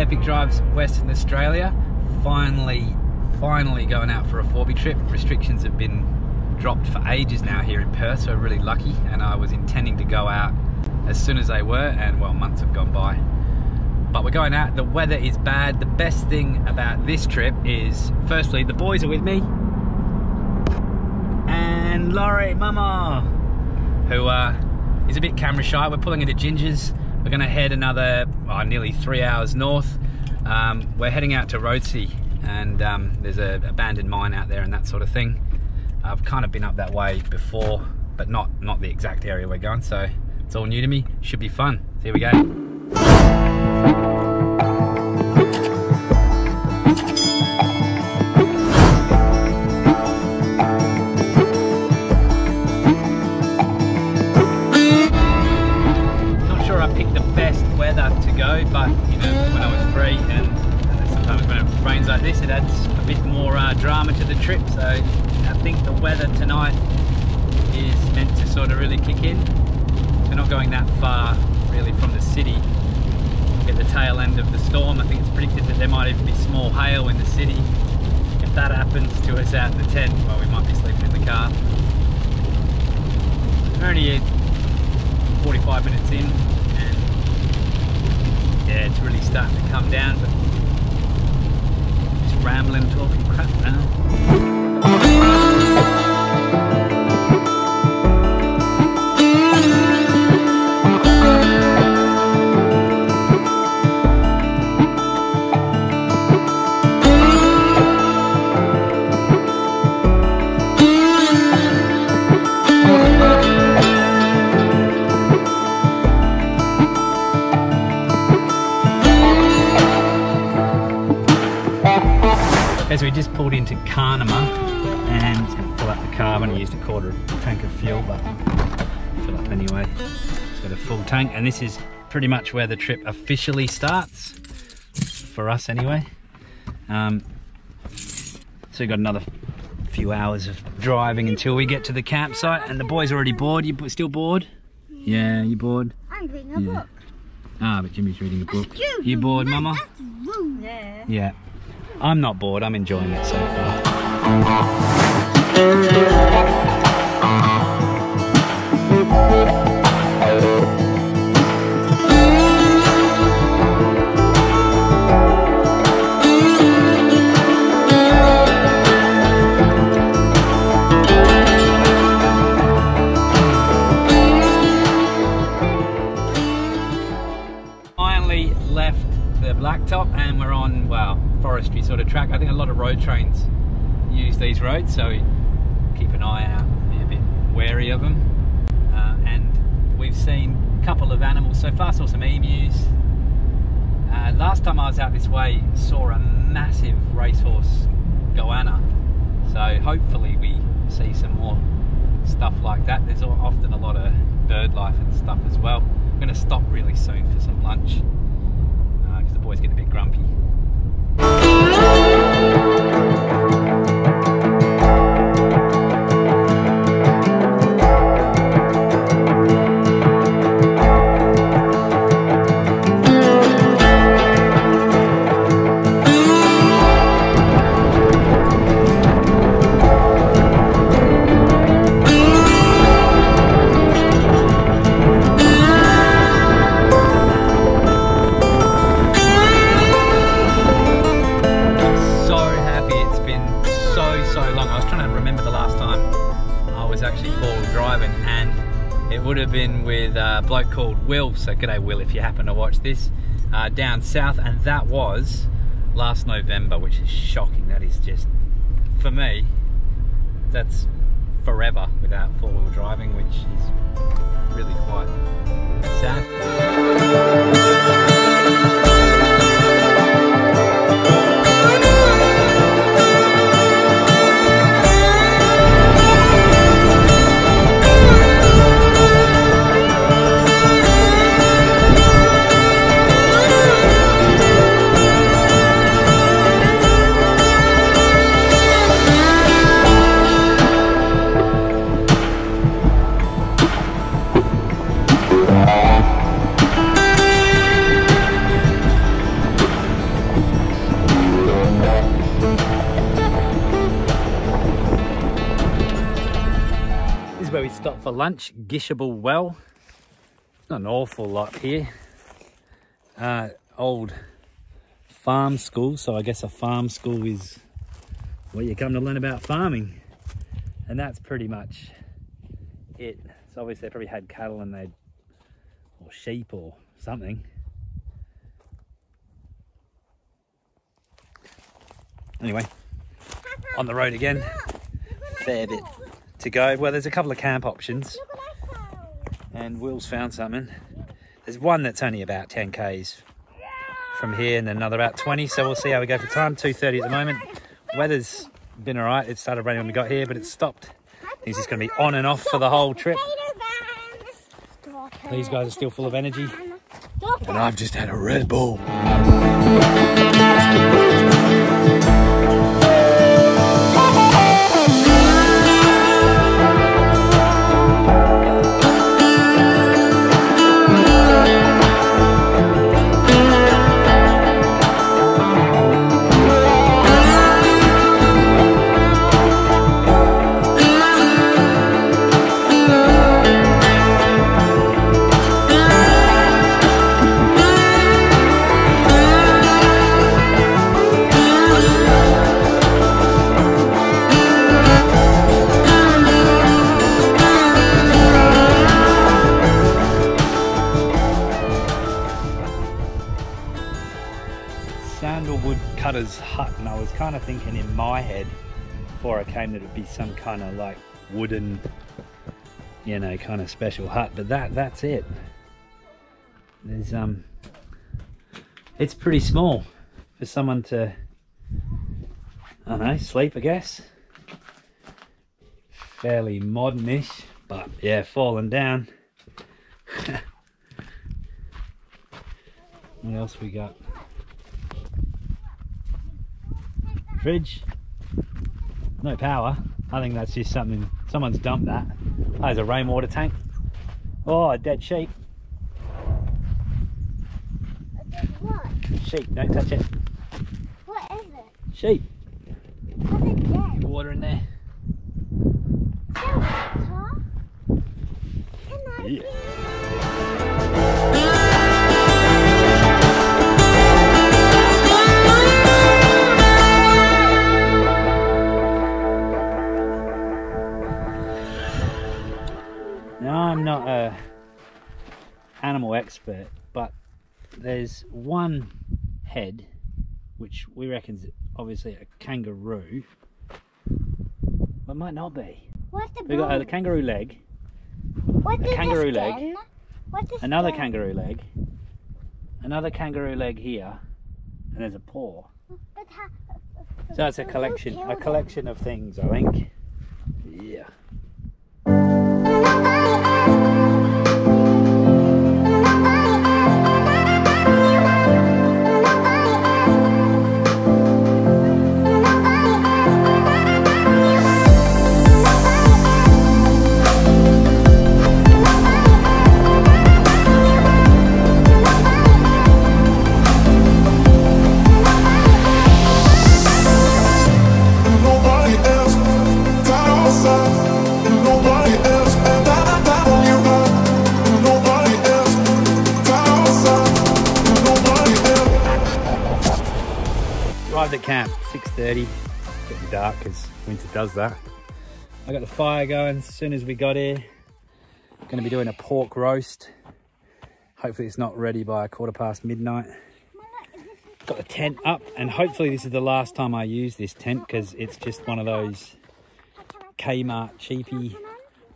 epic drives Western Australia. Finally going out for a 4B trip. Restrictions have been dropped for ages now here in Perth, so we're really lucky, and I was intending to go out as soon as they were, and well, months have gone by. But we're going out. The weather is bad. The best thing about this trip is, firstly, the boys are with me, and Laurie, Mama, who is a bit camera shy. We're pulling into Ginger's. We're going to head another nearly 3 hours north. We're heading out to Rothsay, and there's an abandoned mine out there and that sort of thing. I've kind of been up that way before, but not the exact area we're going, so it's all new to me. Should be fun. So here we go. Not sure I picked the best weather to go, but you know, when I was free, and sometimes when it rains like this, it adds a bit more drama to the trip. So I think the weather tonight is meant to sort of really kick in. We're not going that far really from the city. At the tail end of the storm, I think it's predicted that there might even be small hail in the city. If that happens to us out in the tent, well, we might be sleeping in the car. We're only 45 minutes in, and yeah, it's really starting to come down, but just rambling, talking crap now. So we just pulled into Carnamah, and it's going to fill up the car. I've only used a quarter tank of fuel, but fill up anyway. It's got a full tank, and this is pretty much where the trip officially starts, for us anyway. So we've got another few hours of driving until we get to the campsite, and the boys are already bored. You still bored? Yeah, you bored? I'm reading a book. Ah, but Jimmy's reading a book. You bored, Mama? Yeah. Yeah. I'm not bored, I'm enjoying it so far. Finally left the blacktop, and we're on, well, forestry sort of track. I think a lot of road trains use these roads, so keep an eye out, be a bit wary of them. And we've seen a couple of animals so far. Saw some emus. Last time I was out this way, saw a massive racehorse goanna. So hopefully we see some more stuff like that. There's often a lot of bird life and stuff as well. I'm going to stop really soon for some lunch because the boys get a bit grumpy. Would have been with a bloke called Will, so g'day Will if you happen to watch this, down south, and that was last November, which is shocking. That is just, for me, that's forever without four-wheel driving, which is really quite sad. we stopped for lunch. Gishuble Well. Not an awful lot here. Old farm school, so I guess a farm school is where you come to learn about farming. And that's pretty much it. So obviously they probably had cattle and they'd, or sheep or something. Anyway, on the road again. Fair bit to go. Well, there's a couple of camp options. And Will's found something. There's one that's only about 10 k's from here and then another about 20. So we'll see how we go for time. 2:30 at the moment. Weather's been all right. It started raining when we got here, but it's stopped. It's just going to be on and off for the whole trip. These guys are still full of energy. And I've just had a Red Bull. Sandlewood cutter's hut, and I was kind of thinking in my head before I came that it'd be some kind of like wooden, you know, kind of special hut, but that's it. There's it's pretty small for someone to, I don't know, sleep, I guess. Fairly modern-ish, but yeah, fallen down. What else we got? Fridge. No power. I think that's just something, someone's dumped that. Oh, there's a rainwater tank. Oh, a dead sheep. What? Sheep, don't touch it. What is it? Sheep. What's it dead? Water in there. Yeah. Now, I'm not a animal expert, but there's one head which we reckon is obviously a kangaroo, but might not be. What's the We got a kangaroo leg, What's a kangaroo leg, What's the another skin? kangaroo leg, another kangaroo leg here, and there's a paw. But how, So it's a who collection killed it? of things, I think. Yeah. Arrived at camp, 6:30, getting dark because winter does that. I got the fire going as soon as we got here. Going to be doing a pork roast. Hopefully it's not ready by 1:15 midnight. Got the tent up, and hopefully this is the last time I use this tent because it's just one of those Kmart cheapy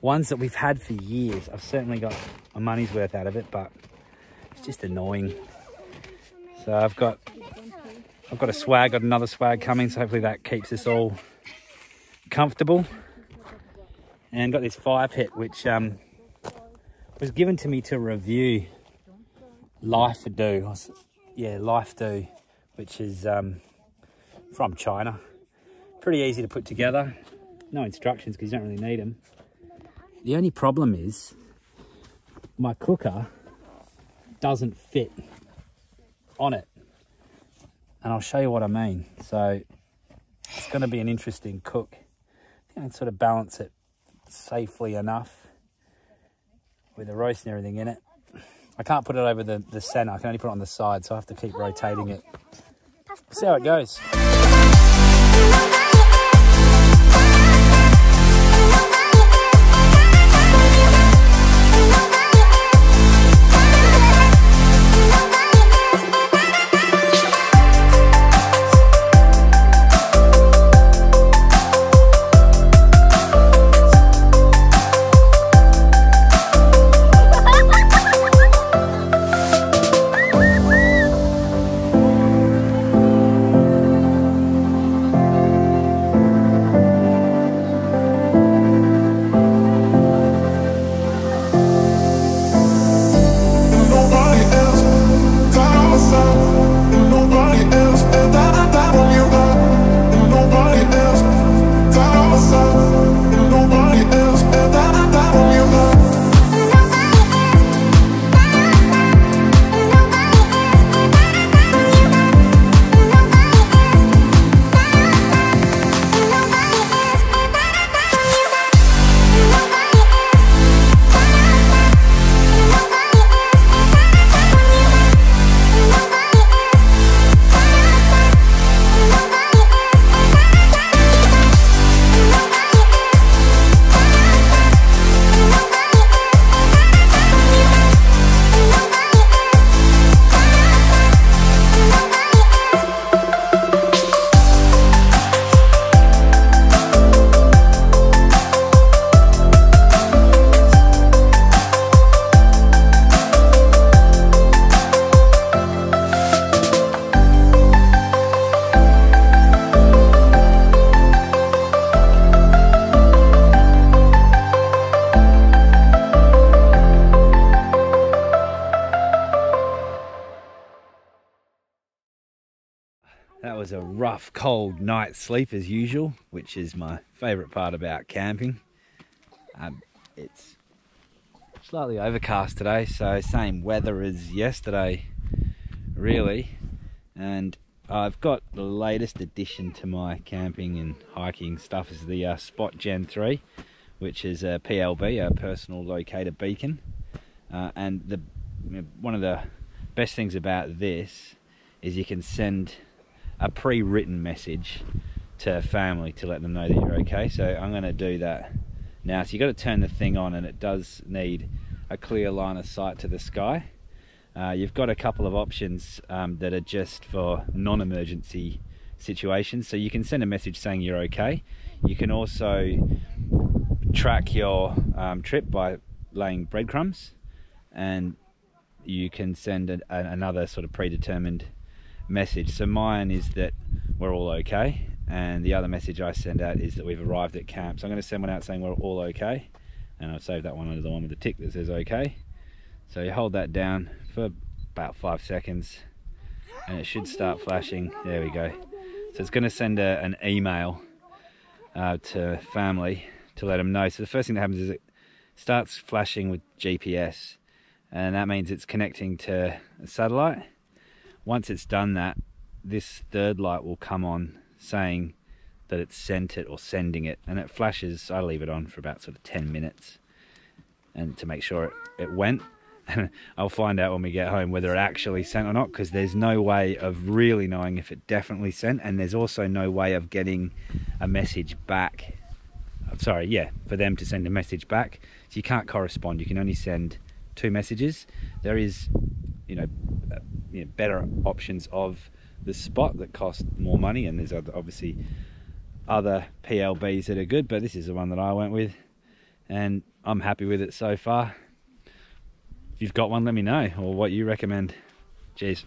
ones that we've had for years. I've certainly got my money's worth out of it, but it's just annoying. So I've got a swag, got another swag coming, so hopefully that keeps us all comfortable. And got this fire pit, which was given to me to review Lifedoo. Yeah, Lifedoo, which is from China. Pretty easy to put together. No instructions because you don't really need them. The only problem is my cooker doesn't fit on it. And I'll show you what I mean. So it's going to be an interesting cook. I think I can sort of balance it safely enough with the roast and everything in it. I can't put it over the centre, I can only put it on the side, so I have to keep rotating it. See how it goes. That was a rough, cold night's sleep as usual, which is my favourite part about camping. It's slightly overcast today, so same weather as yesterday, really. And I've got the latest addition to my camping and hiking stuff is the Spot Gen 3, which is a PLB, a personal locator beacon. And one of the best things about this is you can send a pre-written message to family to let them know that you're okay. So I'm going to do that now. So you've got to turn the thing on, and it does need a clear line of sight to the sky. You've got a couple of options that are just for non-emergency situations. So you can send a message saying you're okay. You can also track your trip by laying breadcrumbs, and you can send another sort of predetermined message. So mine is that we're all okay, and the other message I send out is that we've arrived at camp. So I'm going to send one out saying we're all okay, and I've saved that one under the one with the tick that says okay. So you hold that down for about 5 seconds and it should start flashing. There we go. So it's going to send an email to family to let them know. So the first thing that happens is it starts flashing with GPS, and that means it's connecting to a satellite. Once it's done that, this third light will come on saying that it's sent it or sending it, and it flashes. I leave it on for about sort of 10 minutes and to make sure it went. And I'll find out when we get home whether it actually sent or not, because there's no way of really knowing if it definitely sent, and there's also no way of getting a message back. Sorry, yeah, for them to send a message back. So you can't correspond, you can only send 2 messages. There is, better options of the Spot that cost more money, and there's obviously other PLBs that are good, but this is the one that I went with, and I'm happy with it so far. If you've got one, let me know, or what you recommend. Cheers.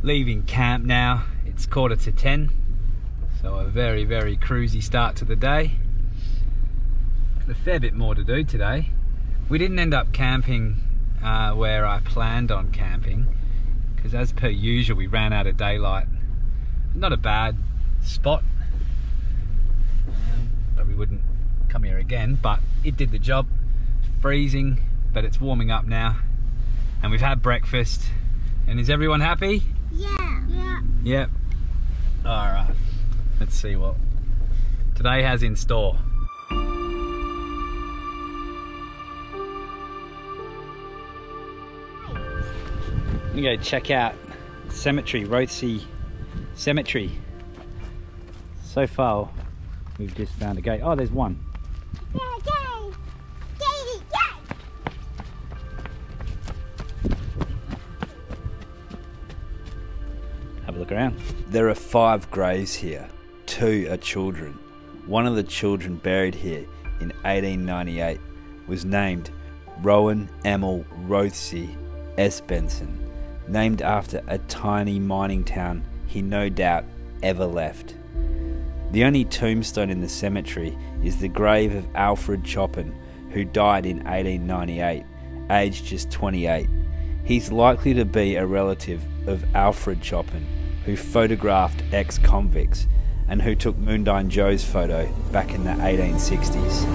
Leaving camp now. It's 10:15, so a very, very cruisy start to the day. Got a fair bit more to do today. We didn't end up camping where I planned on camping, because as per usual we ran out of daylight. Not a bad spot. Probably wouldn't come here again, but it did the job. It's freezing, but it's warming up now, and we've had breakfast. And is everyone happy? Yeah. Yep. All right, let's see what today has in store. I'm gonna go check out cemetery, Rothsay Cemetery. So far, we've just found a gate. Oh, there's one. Have a look around. There are 5 graves here. 2 are children. One of the children buried here in 1898 was named Rowan Emil Rothsay Esbenson, named after a tiny mining town he no doubt ever left. The only tombstone in the cemetery is the grave of Alfred Chopin, who died in 1898, aged just 28. He's likely to be a relative of Alfred Chopin, who photographed ex-convicts and who took Moondyne Joe's photo back in the 1860s.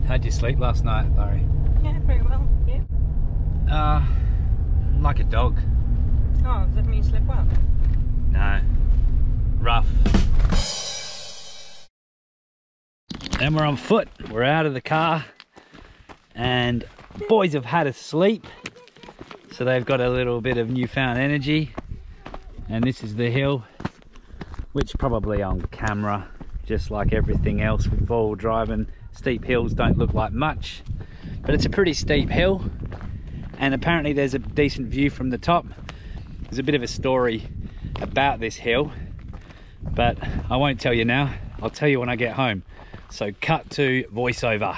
How'd you sleep last night, Larry? Yeah, very well. Yeah. Like a dog. Oh, does that mean you slept well? No. Rough. And we're on foot. We're out of the car. And boys have had a sleep. So they've got a little bit of newfound energy. And this is the hill, which probably on camera, just like everything else with four-wheel driving, steep hills don't look like much, but it's a pretty steep hill, and apparently there's a decent view from the top. There's a bit of a story about this hill, but I won't tell you now. I'll tell you when I get home. So cut to voiceover.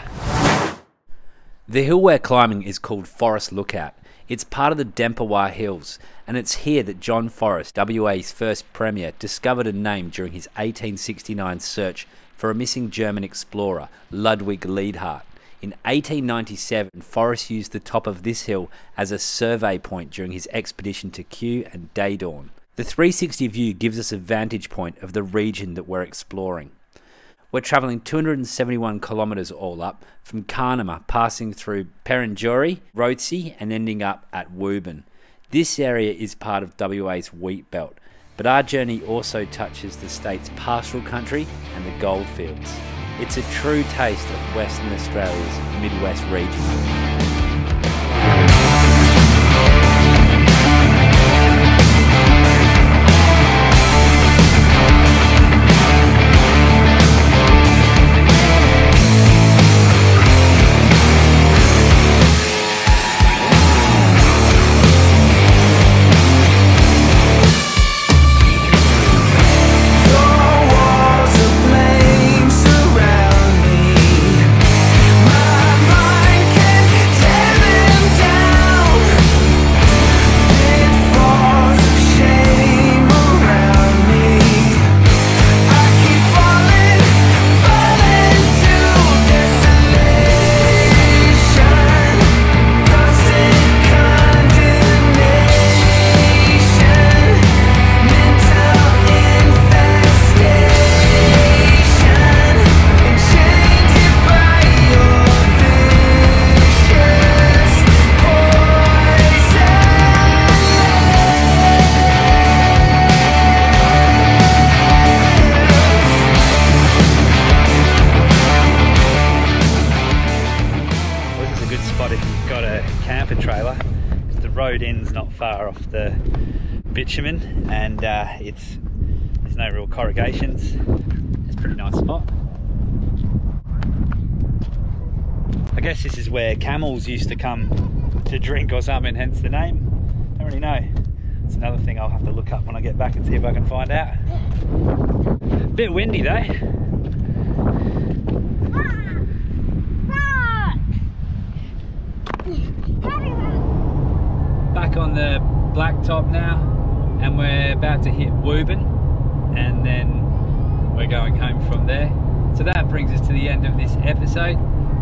The hill we're climbing is called Forrest Lookout. It's part of the Damerwah Hills, and it's here that John Forrest, WA's first Premier, discovered a name during his 1869 search for a missing German explorer, Ludwig Leichhardt. In 1897, Forrest used the top of this hill as a survey point during his expedition to Kew and Daydawn. The 360 view gives us a vantage point of the region that we're exploring. We're travelling 271 kilometres all up from Carnamah, passing through Perenjuri-Rothsay and ending up at Wubin. This area is part of WA's wheat belt, but our journey also touches the state's pastoral country and the goldfields. It's a true taste of Western Australia's Midwest region. Ends not far off the bitumen, and there's no real corrugations. It's a pretty nice spot. I guess this is where camels used to come to drink or something, hence the name. Don't really know. It's another thing I'll have to look up when I get back and see if I can find out. Bit windy though. Back on the blacktop now, and we're about to hit Wubin, and then we're going home from there. So that brings us to the end of this episode.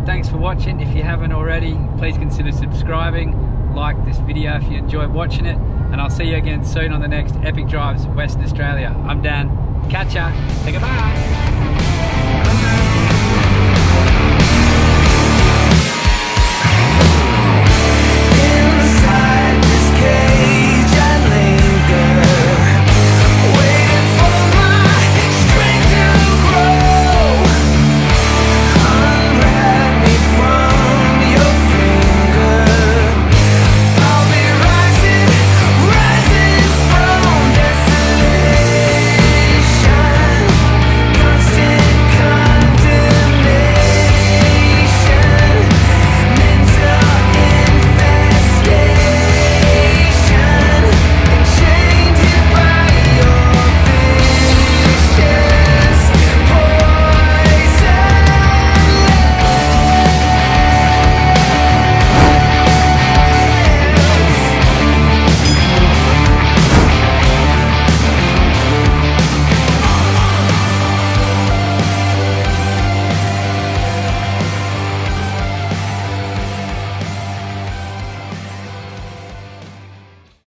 Thanks for watching. If you haven't already, please consider subscribing, like this video if you enjoyed watching it, and I'll see you again soon on the next Epic Drives Western Australia. I'm Dan. Catch ya. Say goodbye.